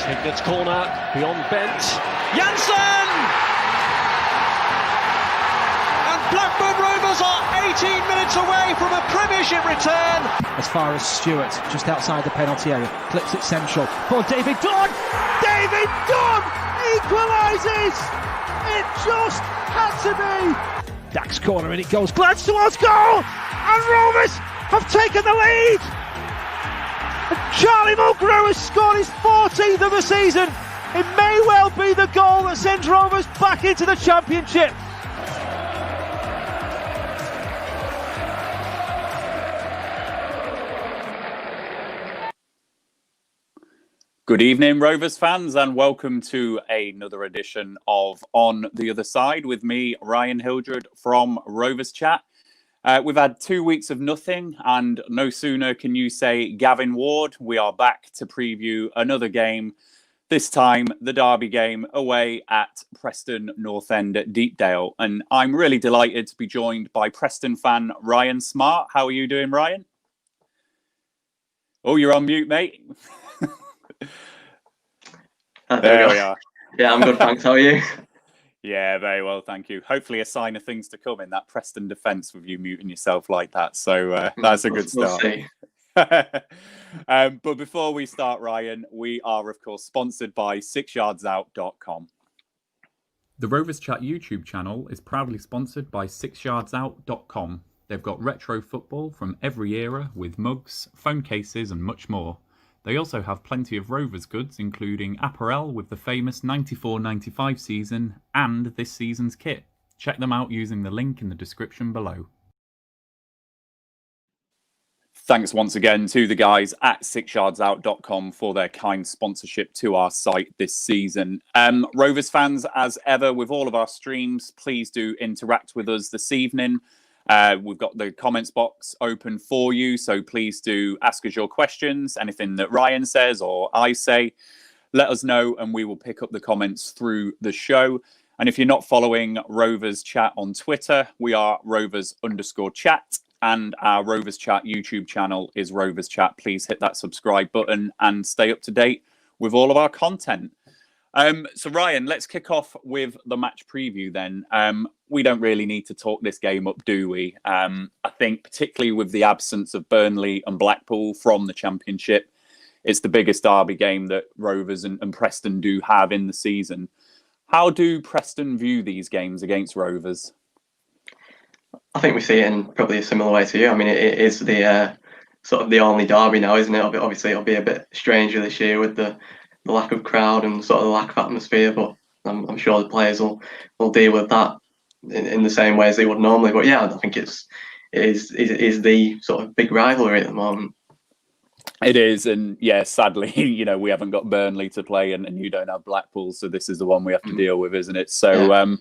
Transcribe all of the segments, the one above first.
Hignet's corner, beyond Bent. Janssen! And Blackburn Rovers are 18 minutes away from a Premiership return. As far as Stewart, just outside the penalty area, clips it central for David Dunn. David Dunn equalises. It just had to be. Dack's corner and it goes. Glance towards goal, and Rovers have taken the lead. And Charlie Mulgrew has scored his 14th of the season. It may well be the goal that sends Rovers back into the Championship. Good evening, Rovers fans, and welcome to another edition of On the Other Side with me, Ryan Hildred from Rovers Chat. We've had 2 weeks of nothing, and no sooner can you say Gavin Ward. We are back to preview another game, this time the derby game away at Preston North End at Deepdale. And I'm really delighted to be joined by Preston fan Ryan Smart. How are you doing, Ryan? Oh, you're on mute, mate. There we are. Yeah, I'm good, thanks. How are you? Yeah, very well, thank you. Hopefully a sign of things to come in that Preston defence with you muting yourself like that. So that's a good start. But before we start, Ryan, we are, of course, sponsored by 6yardsout.com. The Rovers Chat YouTube channel is proudly sponsored by 6yardsout.com. They've got retro football from every era with mugs, phone cases and much more. They also have plenty of Rovers goods, including apparel with the famous 94-95 season and this season's kit. Check them out using the link in the description below. Thanks once again to the guys at 6yardsout.com for their kind sponsorship to our site this season. Rovers fans, as ever, with all of our streams, please do interact with us this evening. We've got the comments box open for you, so please do ask us your questions. Anything that Ryan says or I say, let us know and we will pick up the comments through the show. And if you're not following Rovers Chat on Twitter, we are Rovers_chat, and our Rovers Chat YouTube channel is Rovers Chat. Please hit that subscribe button and stay up to date with all of our content. So Ryan, let's kick off with the match preview then. We don't really need to talk this game up, do we? I think particularly with the absence of Burnley and Blackpool from the Championship, it's the biggest derby game that Rovers and Preston do have in the season. How do Preston view these games against Rovers? I think we see it in probably a similar way to you. I mean, it is the sort of the only derby now, isn't it? Obviously, it'll be a bit stranger this year with the lack of crowd and sort of the lack of atmosphere, but I'm sure the players will deal with that in the same way as they would normally. But yeah, I think it is the sort of big rivalry at the moment. It is, and yeah, sadly, we haven't got Burnley to play, and you don't have Blackpool, so this is the one we have to deal with, isn't it? So,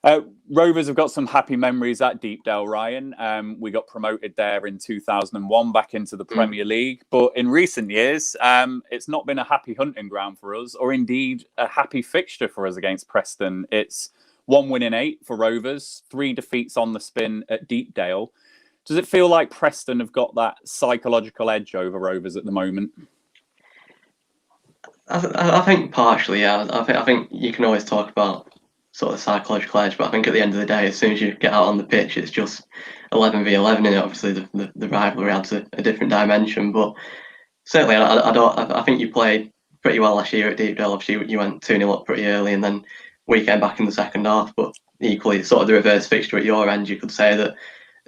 yeah. Rovers have got some happy memories at Deepdale, Ryan. We got promoted there in 2001 back into the Premier League. But in recent years, it's not been a happy hunting ground for us, or indeed a happy fixture for us against Preston. It's 1 win in 8 for Rovers, 3 defeats on the spin at Deepdale. Does it feel like Preston have got that psychological edge over Rovers at the moment? I think partially, yeah. I think you can always talk about sort of psychological edge, but I think at the end of the day, as soon as you get out on the pitch, it's just 11 v 11, and obviously the rivalry adds a different dimension. But certainly, I think you played pretty well last year at Deepdale. Obviously, you went 2-0 up pretty early, and then we came back in the second half. But equally, sort of the reverse fixture at your end, you could say that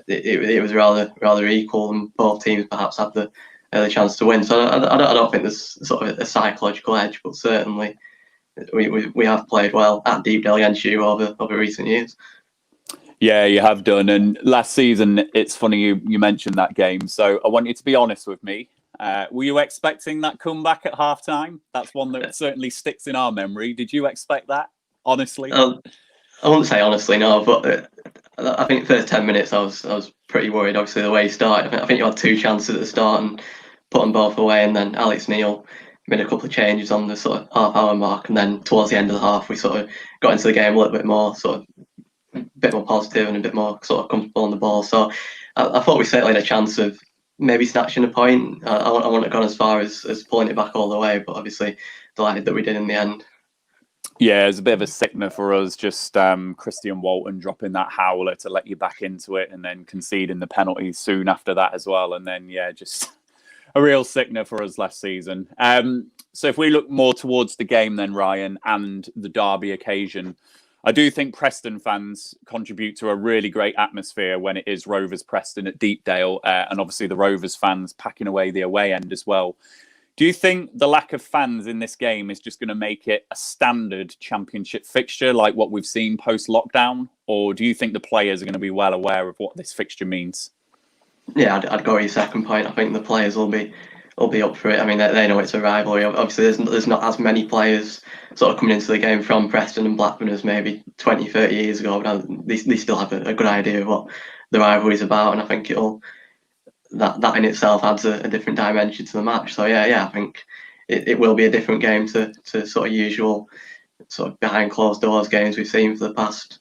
it was rather equal, and both teams perhaps had the chance to win. So I don't think there's sort of a psychological edge, but certainly we have played well at Deepdale against you over recent years. Yeah, you have done. And last season, it's funny you mentioned that game. So I want you to be honest with me. Were you expecting that comeback at halftime? That's one that certainly sticks in our memory. Did you expect that, honestly? I wouldn't say honestly, no, but I think the first 10 minutes I was pretty worried. Obviously, the way he started, I think you had 2 chances at the start and put them both away, and then Alex Neil made a couple of changes on the sort of half-hour mark, and then towards the end of the half, we sort of got into the game a little bit more, sort of a bit more positive and a bit more sort of comfortable on the ball. So I thought we certainly had a chance of maybe snatching a point. I wouldn't have gone as far as pulling it back all the way, but obviously delighted that we did in the end. Yeah, it's a bit of a sickener for us, just Christian Walton dropping that howler to let you back into it and then conceding the penalties soon after that as well. And then, yeah, just a real sickener for us last season. So if we look more towards the game then, Ryan, and the derby occasion, I do think Preston fans contribute to a really great atmosphere when it is Rovers Preston at Deepdale, and obviously the Rovers fans packing away the away end as well. Do you think the lack of fans in this game is just going to make it a standard championship fixture like what we've seen post-lockdown? Or do you think the players are going to be well aware of what this fixture means? Yeah, I'd go with your second point. I think the players will be up for it. I mean, they know it's a rivalry. Obviously, there's not as many players sort of coming into the game from Preston and Blackburn as maybe 20, 30 years ago, but they still have a good idea of what the rivalry is about, and I think that in itself adds a different dimension to the match. So yeah, I think it will be a different game to sort of usual sort of behind closed doors games we've seen for the past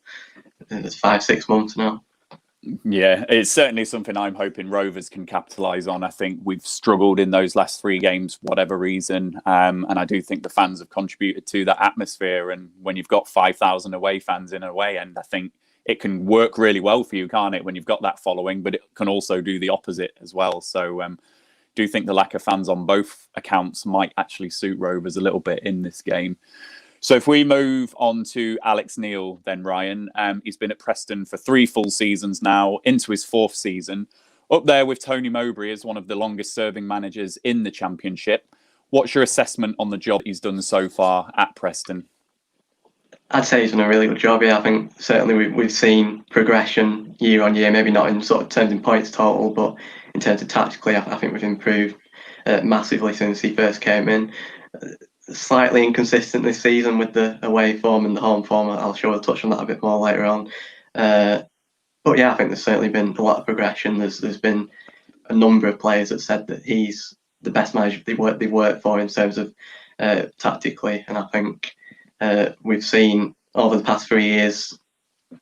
5-6 months now. Yeah, it's certainly something I'm hoping Rovers can capitalise on. I think we've struggled in those last 3 games, whatever reason. And I do think the fans have contributed to that atmosphere. And when you've got 5,000 away fans in an away end, I think it can work really well for you, can't it, when you've got that following, but it can also do the opposite as well. So do think the lack of fans on both accounts might actually suit Rovers a little bit in this game. So if we move on to Alex Neil, then Ryan, he's been at Preston for 3 full seasons now, into his 4th season, up there with Tony Mowbray as one of the longest serving managers in the Championship. What's your assessment on the job he's done so far at Preston? I'd say he's done a really good job. Yeah, I think certainly we've seen progression year on year. Maybe not in sort of terms in points total, but in terms of tactically, I think we've improved massively since he first came in. Slightly inconsistent this season with the away form and the home form. I'll sure we'll touch on that a bit more later on. But yeah, I think there's certainly been a lot of progression. There's been a number of players that said that he's the best manager they've worked for in terms of tactically, and I think we've seen over the past 3 years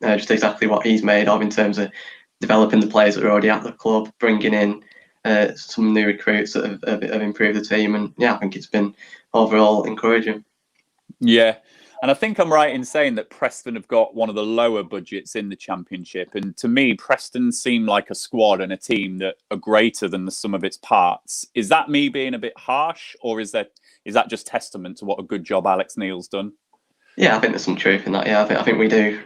just exactly what he's made of in terms of developing the players that are already at the club, bringing in some new recruits that have improved the team, and yeah, I think it's been overall encouraging. Yeah, and I think I'm right in saying that Preston have got one of the lower budgets in the Championship, and to me, Preston seem like a squad and a team that are greater than the sum of its parts. Is that me being a bit harsh, or is that just testament to what a good job Alex Neil's done? Yeah, I think there's some truth in that. Yeah, I think we do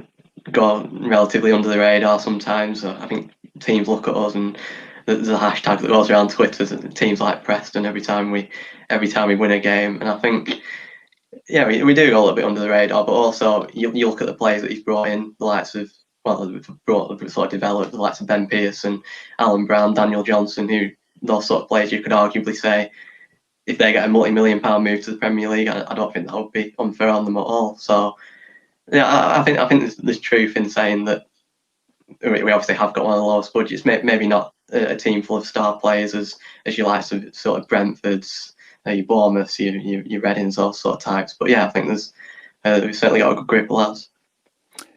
go relatively under the radar sometimes. I think teams look at us, and there's a hashtag that goes around Twitter, teams like Preston, every time we win a game. And I think, yeah, we do go a little bit under the radar, but also you look at the players that he's brought in, the likes of, sort of developed, the likes of Ben Pearson, Alan Brown, Daniel Johnson, who those sort of players you could arguably say, if they get a multi-million-pound move to the Premier League, I don't think that would be unfair on them at all. So, yeah, I think there's truth in saying that we obviously have got one of the lowest budgets. Maybe not a team full of star players as you like to sort of Brentfords, your Bournemouths, your Readings, those sort of types. But yeah, I think we've certainly got a good group of lads.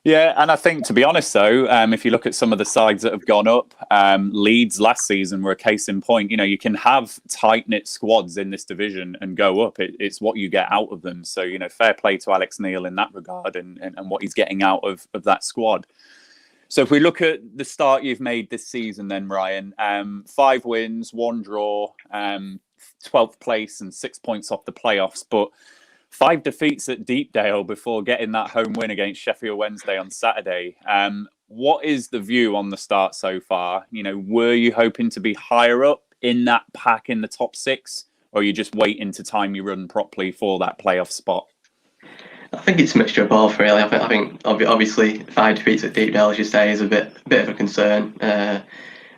Yeah, and I think, to be honest, though, if you look at some of the sides that have gone up, Leeds last season were a case in point. You know, you can have tight-knit squads in this division and go up. It's what you get out of them. So, you know, fair play to Alex Neil in that regard and what he's getting out of that squad. So if we look at the start you've made this season then, Ryan, 5 wins, 1 draw, 12th place and 6 points off the playoffs, but 5 defeats at Deepdale before getting that home win against Sheffield Wednesday on Saturday. What is the view on the start so far? You know, were you hoping to be higher up in that pack in the top 6, or are you just waiting to time your run properly for that playoff spot? I think it's a mixture of both, really. I think obviously 5 defeats at Deepdale, as you say, is a bit of a concern. The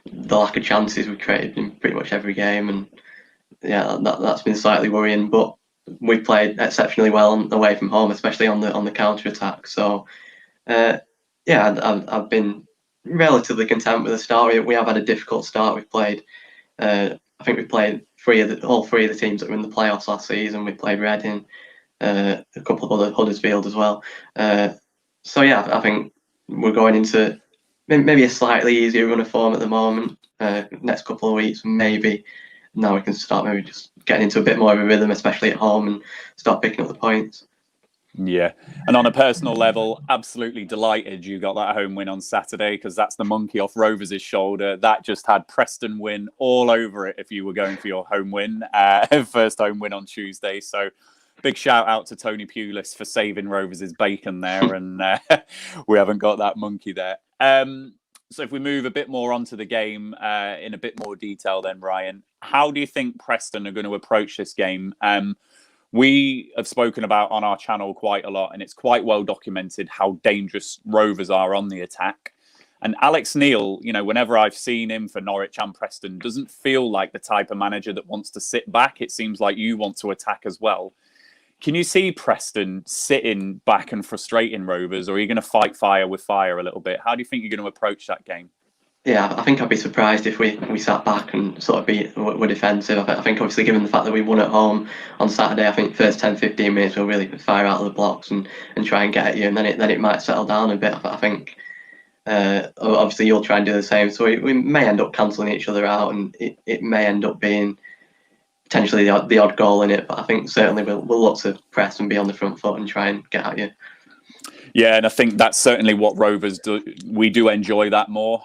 lack of chances we created in pretty much every game, and yeah, that's been slightly worrying. But we've played exceptionally well away from home, especially on the counter attack. So yeah, I've been relatively content with the start. We have had a difficult start. We've played, I think we played all three of the teams that were in the playoffs last season. We played Reading, a couple of other, Huddersfield as well. So yeah, I think we're going into maybe a slightly easier run of form at the moment. Next couple of weeks, maybe now we can start maybe just getting into a bit more of a rhythm, especially at home, and start picking up the points. Yeah. And on a personal level, absolutely delighted you got that home win on Saturday, because that's the monkey off Rovers' shoulder. That just had Preston win all over it if you were going for your home win, first home win on Tuesday. So big shout out to Tony Pulis for saving Rovers' bacon there. And we haven't got that monkey there. So if we move a bit more onto the game in a bit more detail then, Ryan, how do you think Preston are going to approach this game? We have spoken about on our channel quite a lot, and it's quite well documented how dangerous Rovers are on the attack. And Alex Neil, whenever I've seen him for Norwich and Preston, doesn't feel like the type of manager that wants to sit back. It seems like you want to attack as well. Can you see Preston sitting back and frustrating Rovers, or are you going to fight fire with fire a little bit? How do you think you're going to approach that game? Yeah, I think I'd be surprised if we sat back and sort of were defensive. I think obviously given the fact that we won at home on Saturday, I think first 10-15 minutes we'll really fire out of the blocks and try and get at you, and then it might settle down a bit. I think obviously you'll try and do the same, so we may end up cancelling each other out, and it may end up being potentially the odd goal in it. But I think certainly we'll look to press and be on the front foot and try and get at you. Yeah, and I think that's certainly what Rovers do. We do enjoy that more,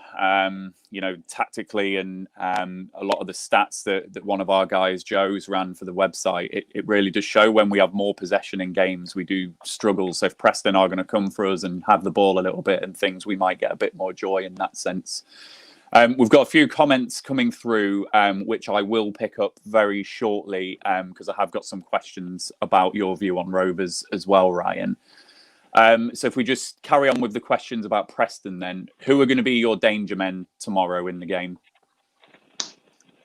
tactically, and a lot of the stats that one of our guys, Joe's, ran for the website, it really does show when we have more possession in games, we do struggle. So if Preston are going to come for us and have the ball a little bit and things, we might get a bit more joy in that sense. We've got a few comments coming through, which I will pick up very shortly, because I have got some questions about your view on Rovers as well, Ryan. So if we just carry on with the questions about Preston, then who are going to be your danger men tomorrow in the game?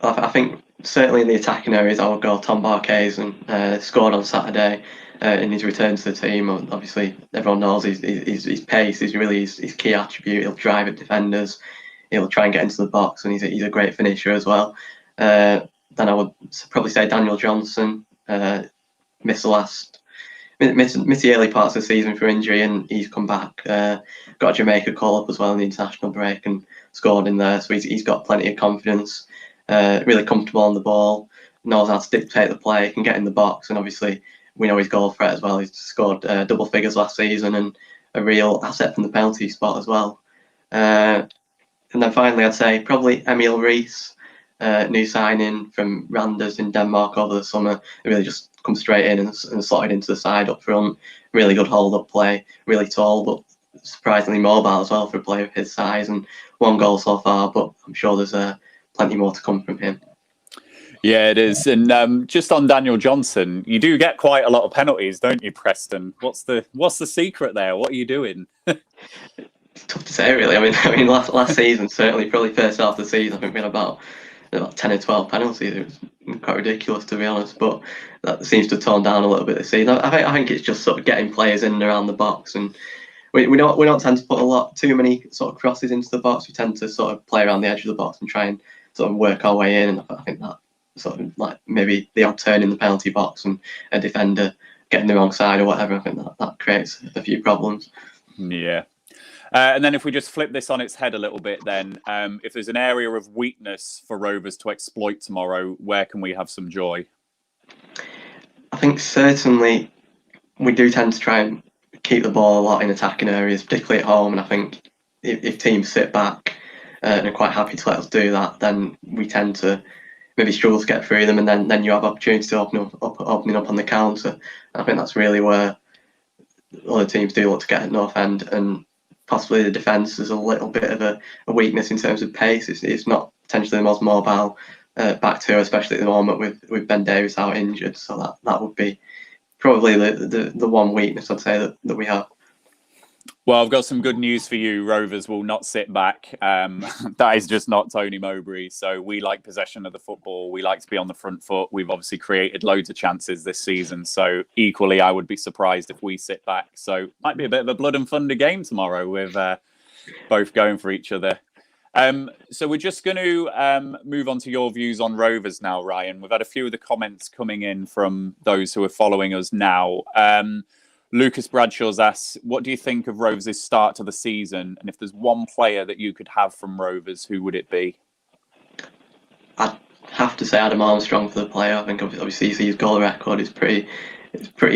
I think certainly in the attacking areas, I would go Tom Barkhuizen, scored on Saturday in his return to the team. Obviously, everyone knows his pace is really his key attribute. He'll drive at defenders, he'll try and get into the box, and he's a great finisher as well. Then I would probably say Daniel Johnson, missed the early parts of the season for injury, and he's come back. Got a Jamaica call up as well in the international break and scored in there, so he's got plenty of confidence. Really comfortable on the ball, knows how to dictate the play, can get in the box, and obviously we know his goal threat as well. He's scored double figures last season and a real asset from the penalty spot as well. And then finally, I'd say probably Emil Rees, new signing from Randers in Denmark over the summer. It really just come straight in and slotted into the side up front. Really good hold-up play, really tall, but surprisingly mobile as well for a player of his size, and one goal so far, but I'm sure there's plenty more to come from him. Yeah, it is. And just on Daniel Johnson, you do get quite a lot of penalties, don't you, Preston? What's the secret there? What are you doing? It's tough to say, really. I mean, last season, certainly, probably first half of the season, I think we had about 10 or 12 penalties. It was quite ridiculous, to be honest, but that seems to have toned down a little bit this season. I think it's just sort of getting players in and around the box, and we don't tend to put too many sort of crosses into the box. We tend to sort of play around the edge of the box and try and sort of work our way in, and I think that sort of like maybe the odd turn in the penalty box and a defender getting the wrong side or whatever, I think that creates a few problems. Yeah. And then if we just flip this on its head a little bit, then if there's an area of weakness for Rovers to exploit tomorrow, where can we have some joy? I think certainly we do tend to try and keep the ball a lot in attacking areas, particularly at home. And I think if teams sit back and are quite happy to let us do that, then we tend to maybe struggle to get through them, and then you have opportunities to opening up on the counter. And I think that's really where other teams do look to get at North End, and possibly the defence is a little bit of a weakness in terms of pace. It's not potentially the most mobile back two, especially at the moment with Ben Davies out injured. So that would be probably the one weakness I'd say that we have. Well, I've got some good news for you. Rovers will not sit back. That is just not Tony Mowbray. So we like possession of the football. We like to be on the front foot. We've obviously created loads of chances this season. So equally, I would be surprised if we sit back. So might be a bit of a blood and thunder game tomorrow with both going for each other. So we're just going to move on to your views on Rovers now, Ryan. We've had a few of the comments coming in from those who are following us now. Lucas Bradshaw's asked, what do you think of Rovers' start to the season? And if there's one player that you could have from Rovers, who would it be? I'd have to say Adam Armstrong for the player. I think obviously you see his goal record. It's a pretty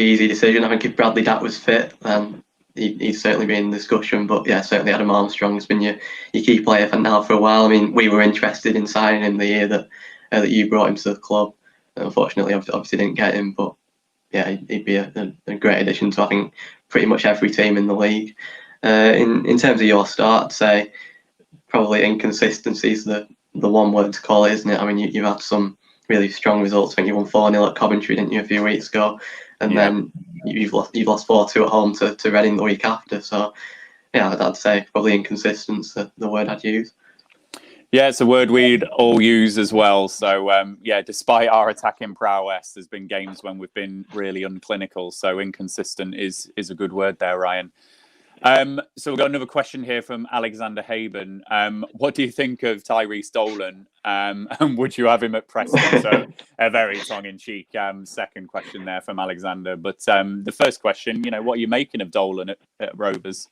easy decision. I think if Bradley Datt was fit, then he'd certainly be in discussion. But yeah, certainly Adam Armstrong has been your key player for a while. I mean, we were interested in signing him the year that you brought him to the club. Unfortunately, obviously didn't get him. But yeah, he'd be a great addition to I think pretty much every team in the league. In terms of your start, I'd say probably inconsistency is the one word to call it, isn't it? I mean, you've had some really strong results. I think you won 4-0 at Coventry, didn't you, a few weeks ago? And then you've lost 4-2 at home to Reading the week after. So yeah, I'd say probably inconsistence, the word I'd use. Yeah, it's a word we'd all use as well. So, yeah, despite our attacking prowess, there's been games when we've been really unclinical. So inconsistent is a good word there, Ryan. So we've got another question here from Alexander Haben. What do you think of Tyrese Dolan? And would you have him at Preston? So a very tongue-in-cheek second question there from Alexander. But the first question, what are you making of Dolan at Rovers?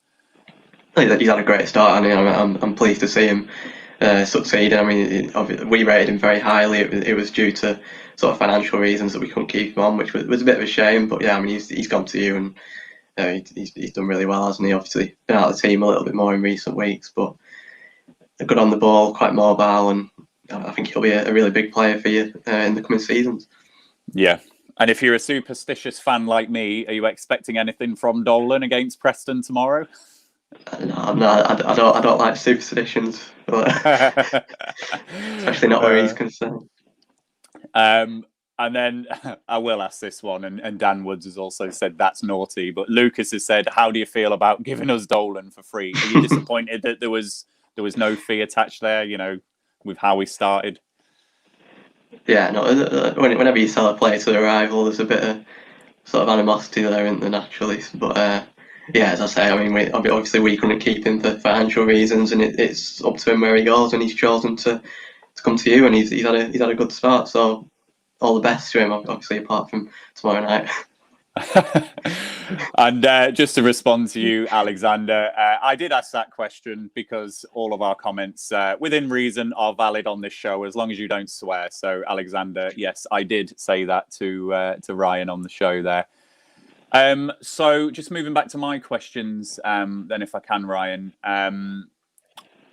I think that he's had a great start, and I'm pleased to see him succeed. I mean, we rated him very highly. It was due to sort of financial reasons that we couldn't keep him on, which was a bit of a shame. But yeah, I mean, he's gone to you, and he's done really well, hasn't he? Obviously been out of the team a little bit more in recent weeks, but good on the ball, quite mobile, and I think he'll be a really big player for you in the coming seasons. Yeah. And if you're a superstitious fan like me, are you expecting anything from Dolan against Preston tomorrow? No, I don't like superstitions, especially not where he's concerned. And then I will ask this one, and Dan Woods has also said that's naughty. But Lucas has said, "How do you feel about giving us Dolan for free? Are you disappointed that there was no fee attached there? With how we started." Yeah, no. Whenever you sell a player to a rival, there's a bit of sort of animosity there, isn't there, naturally? But yeah, as I say, I mean, obviously we couldn't keep him for financial reasons, and it's up to him where he goes, and he's chosen to come to you, and he's had a good start. So all the best to him, obviously, apart from tomorrow night. And just to respond to you, Alexander, I did ask that question because all of our comments, within reason, are valid on this show as long as you don't swear. So, Alexander, yes, I did say that to Ryan on the show there. So, just moving back to my questions, then, if I can, Ryan.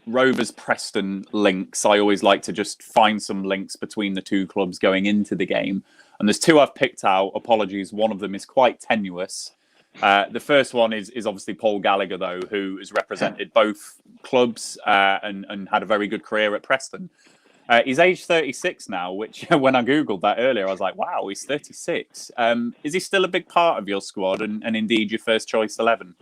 Rovers Preston links. I always like to just find some links between the two clubs going into the game. And there's two I've picked out. Apologies, one of them is quite tenuous. The first one is obviously Paul Gallagher, though, who has represented both clubs and had a very good career at Preston. He's age 36 now, which when I Googled that earlier, I was like, wow, he's 36. Is he still a big part of your squad and indeed your first choice 11?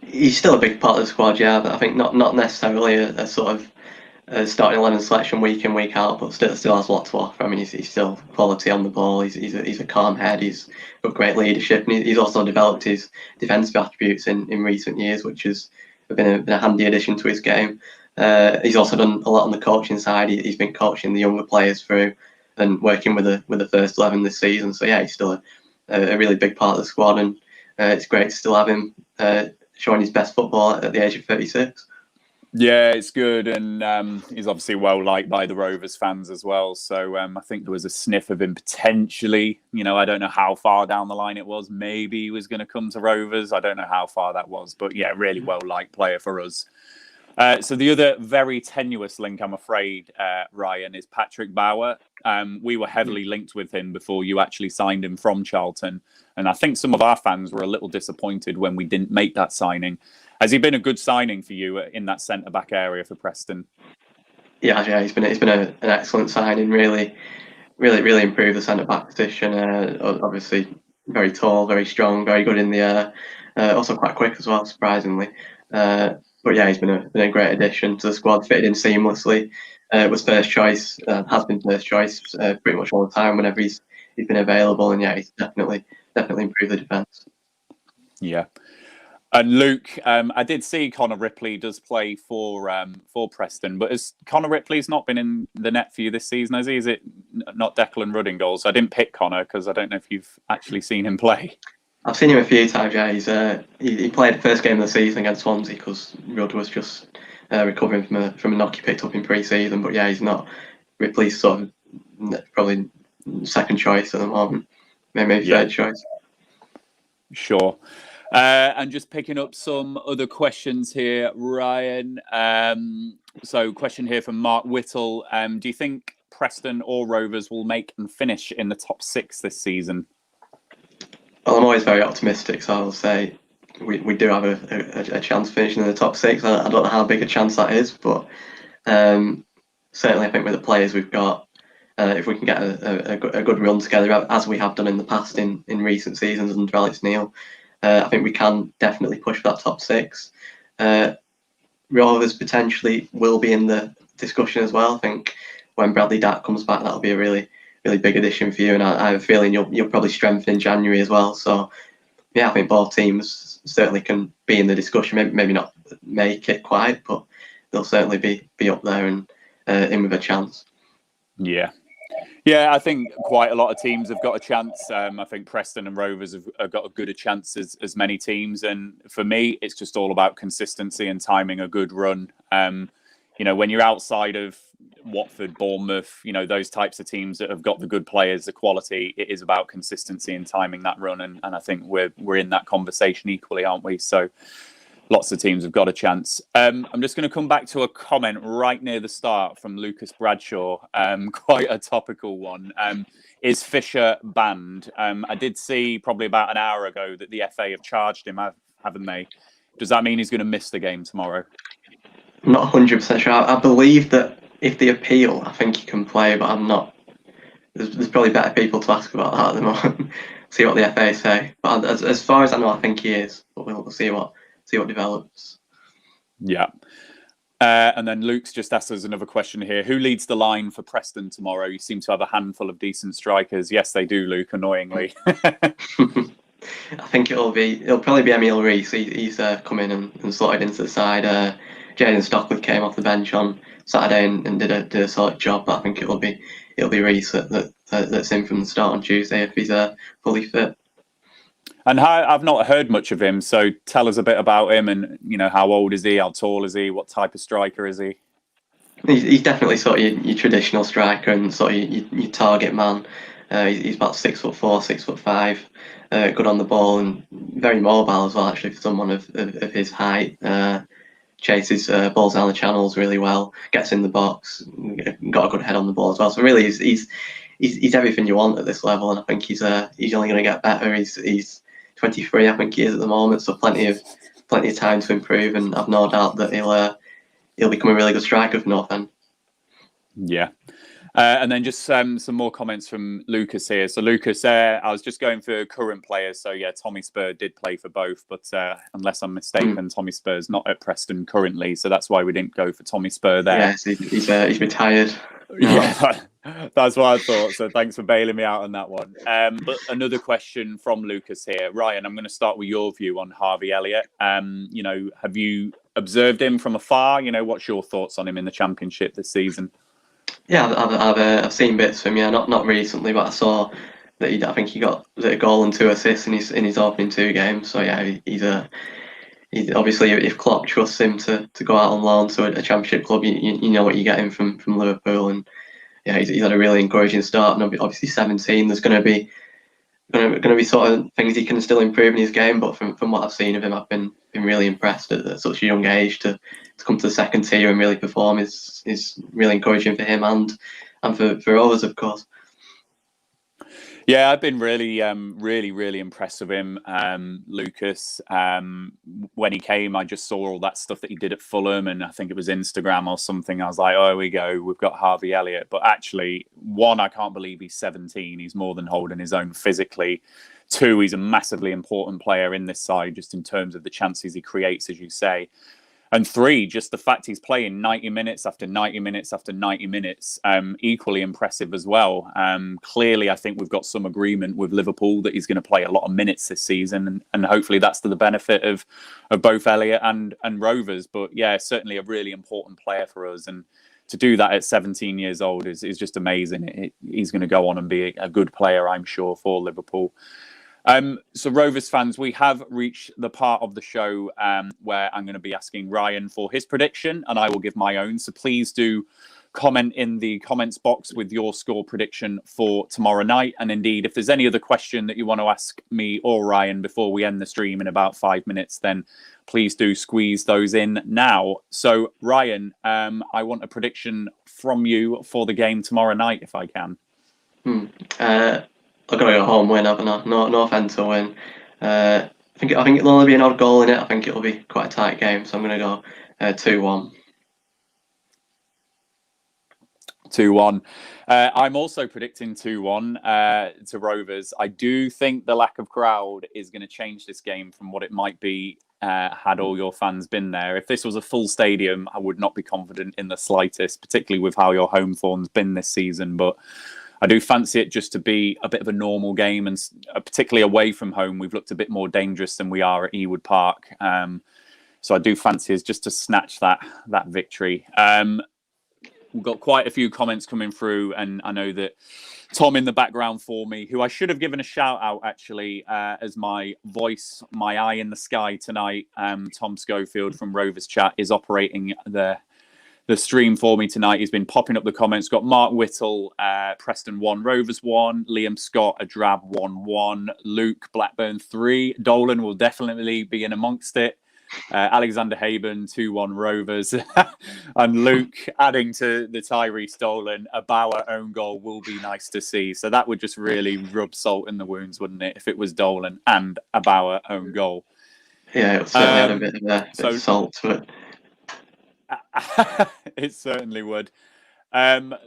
He's still a big part of the squad, yeah, but I think not necessarily a sort of starting 11 selection week in, week out, but still has a lot to offer. I mean, he's still quality on the ball. He's a calm head. He's got great leadership, and he's also developed his defensive attributes in recent years, which has been a handy addition to his game. He's also done a lot on the coaching side. He's been coaching the younger players through and working with the first 11 this season. So yeah, he's still a really big part of the squad, and it's great to still have him showing his best football at the age of 36. Yeah, it's good, and he's obviously well liked by the Rovers fans as well. So I think there was a sniff of him potentially. I don't know how far down the line it was. Maybe he was going to come to Rovers. I don't know how far that was, but yeah, really well liked player for us. So the other very tenuous link, I'm afraid, Ryan, is Patrick Bauer. We were heavily linked with him before you actually signed him from Charlton. And I think some of our fans were a little disappointed when we didn't make that signing. Has he been a good signing for you in that centre-back area for Preston? Yeah, he's been an excellent signing. Really improved the centre-back position. Obviously, very tall, very strong, very good in the air. Also quite quick as well, surprisingly. But yeah, he's been a great addition to the squad. Fitted in seamlessly. Was first choice. Has been first choice pretty much all the time whenever he's been available. And yeah, he's definitely improved the defence. Yeah. And Luke, I did see Connor Ripley does play for Preston, but has Connor Ripley's not been in the net for you this season, has he? Is it not Declan Rudd in goals? I didn't pick Connor because I don't know if you've actually seen him play. I've seen him a few times. Yeah, he played the first game of the season against Swansea because Rudd was just recovering from a knock he picked up in pre-season. But yeah, he's not Ripley's sort of probably second choice at the moment, maybe third choice. Sure. And just picking up some other questions here, Ryan. So question here from Mark Whittle. Do you think Preston or Rovers will make and finish in the top 6 this season? Well, I'm always very optimistic, so I'll say we do have a chance of finishing in the top 6. I don't know how big a chance that is, but certainly I think with the players we've got, if we can get a good run together, as we have done in the past in recent seasons under Alex Neil, I think we can definitely push for that top 6. Rovers potentially will be in the discussion as well. I think when Bradley Datt comes back, that'll be a really big addition for you, and I have a feeling you'll probably strengthen in January as well. So yeah, I think both teams certainly can be in the discussion. Maybe not make it quite, but they'll certainly be up there and in with a chance. Yeah, I think quite a lot of teams have got a chance. I think Preston and Rovers have got as good a chance as many teams. And for me, it's just all about consistency and timing a good run. When you're outside of Watford, Bournemouth, those types of teams that have got the good players, the quality, it is about consistency and timing that run. And I think we're in that conversation equally, aren't we? So lots of teams have got a chance. I'm just going to come back to a comment right near the start from Lucas Bradshaw, quite a topical one. Is Fisher banned? I did see probably about an hour ago that the FA have charged him, haven't they? Does that mean he's going to miss the game tomorrow? I'm not 100% sure. I believe that if they appeal, I think he can play, but I'm not. There's probably better people to ask about that at the moment. See what the FA say. But as far as I know, I think he is. But we'll see what develops. Yeah. And then Luke's just asked us another question here. Who leads the line for Preston tomorrow? You seem to have a handful of decent strikers. Yes, they do, Luke, annoyingly. I think it'll probably be Emil Rees. He's come in and slotted into the side. Jaden Stockman came off the bench on Saturday and did a solid job. But I think it'll be Rees that's in from the start on Tuesday if he's fully fit. And I've not heard much of him, so tell us a bit about him and, how old is he, how tall is he, what type of striker is he? He's definitely sort of your traditional striker and sort of your target man. He's about 6'4", 6'5", good on the ball and very mobile as well, actually, for someone of his height. Chases balls down the channels really well, gets in the box, got a good head on the ball as well. So really, he's everything you want at this level, and I think he's only going to get better. He's 23, I think he is at the moment, so plenty of time to improve, and I've no doubt that he'll become a really good striker for North End. Yeah. And then just some more comments from Lucas here. So Lucas, I was just going for current players. So yeah, Tommy Spur did play for both, but unless I'm mistaken, Tommy Spur's not at Preston currently, so that's why we didn't go for Tommy Spur there. Yes, he's retired. Yeah, that's what I thought. So thanks for bailing me out on that one. But another question from Lucas here. Ryan, I'm going to start with your view on Harvey Elliott. Have you observed him from afar? What's your thoughts on him in the Championship this season? Yeah, I've seen bits from him. Yeah, not recently, but I saw that I think he got a goal and 2 assists in his opening 2 games. So yeah, he's obviously, if Klopp trusts him to go out on loan to a Championship club, you know what you're getting from Liverpool, and yeah, he's had a really encouraging start. And obviously 17, there's going to be sort of things he can still improve in his game. But from what I've seen of him, I've been really impressed at such a young age to come to the second tier and really perform is really encouraging for him and for others, of course. Yeah, I've been really impressed with him, Lucas. When he came, I just saw all that stuff that he did at Fulham, and I think it was Instagram or something. I was like, oh, here we go, we've got Harvey Elliott. But actually, 1, I can't believe he's 17. He's more than holding his own physically. 2, he's a massively important player in this side, just in terms of the chances he creates, as you say. And 3, just the fact he's playing 90 minutes after 90 minutes after 90 minutes, equally impressive as well. Clearly, I think we've got some agreement with Liverpool that he's going to play a lot of minutes this season, and hopefully that's to the benefit of both Elliott and Rovers. But yeah, certainly a really important player for us, and to do that at 17 years old is just amazing. He's going to go on and be a good player, I'm sure, for Liverpool. So Rovers fans, we have reached the part of the show where I'm going to be asking Ryan for his prediction, and I will give my own. So please do comment in the comments box with your score prediction for tomorrow night. And indeed, if there's any other question that you want to ask me or Ryan before we end the stream in about 5 minutes, then please do squeeze those in now. So, Ryan, I want a prediction from you for the game tomorrow night, if I can. I've got to go home win, haven't I? No offence to win. I think it'll only be an odd goal in it. I think it'll be quite a tight game, so I'm going to go 2-1. 2-1. I'm also predicting 2-1 to Rovers. I do think the lack of crowd is going to change this game from what it might be had all your fans been there. If this was a full stadium, I would not be confident in the slightest, particularly with how your home form's been this season. But I do fancy it just to be a bit of a normal game, and particularly away from home, we've looked a bit more dangerous than we are at Ewood Park. So I do fancy us just to snatch that victory. We've got quite a few comments coming through, and I know that Tom in the background for me, who I should have given a shout out actually as my voice, my eye in the sky tonight. Tom Schofield from Rovers Chat is operating the stream for me tonight. He's been popping up the comments. Got Mark Whittle, Preston 1, Rovers 1, Liam Scott, a drab 1-1, Luke Blackburn 3. Dolan will definitely be in amongst it. Alexander Haben 2-1 Rovers, and Luke adding to the Tyrese Dolan a Bauer own goal will be nice to see. So that would just really rub salt in the wounds, wouldn't it, if it was Dolan and a Bauer own goal? Yeah, it would certainly add a bit of salt to it. It certainly would.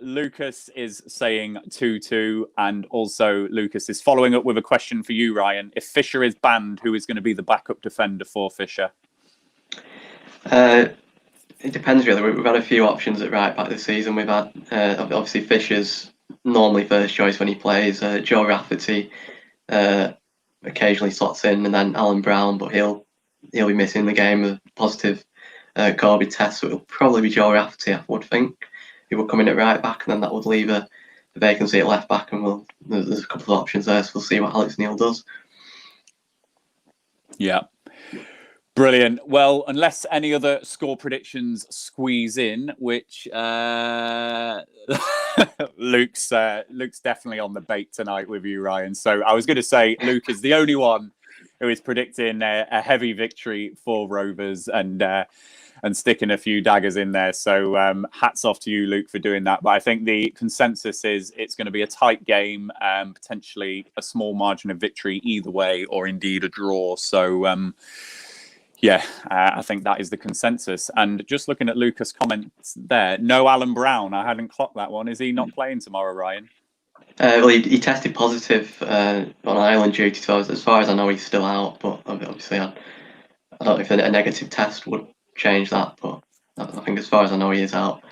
Lucas is saying 2-2, and also Lucas is following up with a question for you, Ryan. If Fisher is banned, who is going to be the backup defender for Fisher? It depends really. We've had a few options at right back this season. We've had obviously Fisher's normally first choice when he plays. Joe Rafferty occasionally slots in, and then Alan Brown, but he'll be missing the game with positive COVID test, so it'll probably be Joe Rafferty, I would think. He would come in at right back, and then that would leave a vacancy at left back, and there's a couple of options there, so we'll see what Alex Neil does. Yeah. Brilliant. Well, unless any other score predictions squeeze in, which Luke's definitely on the bait tonight with you, Ryan. So I was going to say Luke is the only one who is predicting a heavy victory for Rovers and sticking a few daggers in there. So hats off to you, Luke, for doing that. But I think the consensus is it's going to be a tight game, potentially a small margin of victory either way, or indeed a draw. So I think that is the consensus. And just looking at Lucas' comments there, no Alan Brown. I hadn't clocked that one. Is he not playing tomorrow, Ryan? Well, he tested positive on island duty, so as far as I know, he's still out. But obviously, I don't know if a negative test would change that. But I think as far as I know, he is out.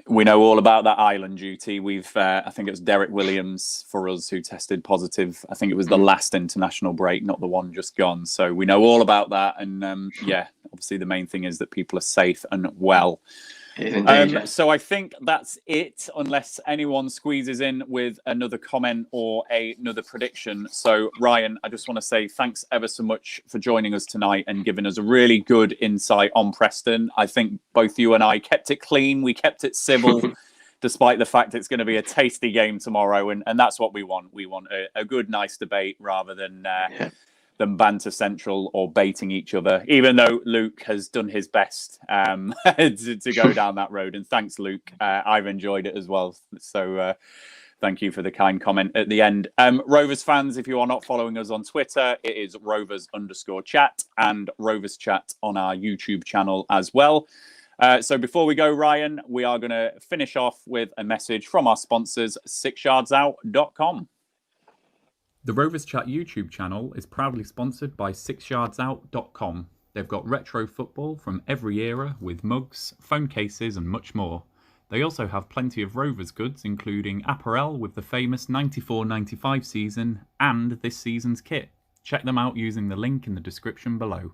We know all about that island duty. I think it was Derek Williams for us who tested positive. I think it was the last international break, not the one just gone. So we know all about that. And obviously the main thing is that people are safe and well. So I think that's it, unless anyone squeezes in with another comment or another prediction. So Ryan, I just want to say thanks ever so much for joining us tonight and giving us a really good insight on Preston. I think both you and I kept it clean. We kept it civil, despite the fact it's going to be a tasty game tomorrow. And that's what we want. We want a good, nice debate rather than banter central or baiting each other, even though Luke has done his best to go down that road. And thanks, Luke. I've enjoyed it as well. So thank you for the kind comment at the end. Rovers fans, if you are not following us on Twitter, it is Rovers_chat and Rovers Chat on our YouTube channel as well. So before we go, Ryan, we are going to finish off with a message from our sponsors, 6yardsout.com. The Rovers Chat YouTube channel is proudly sponsored by 6yardsout.com. They've got retro football from every era with mugs, phone cases and much more. They also have plenty of Rovers goods, including apparel with the famous 94-95 season and this season's kit. Check them out using the link in the description below.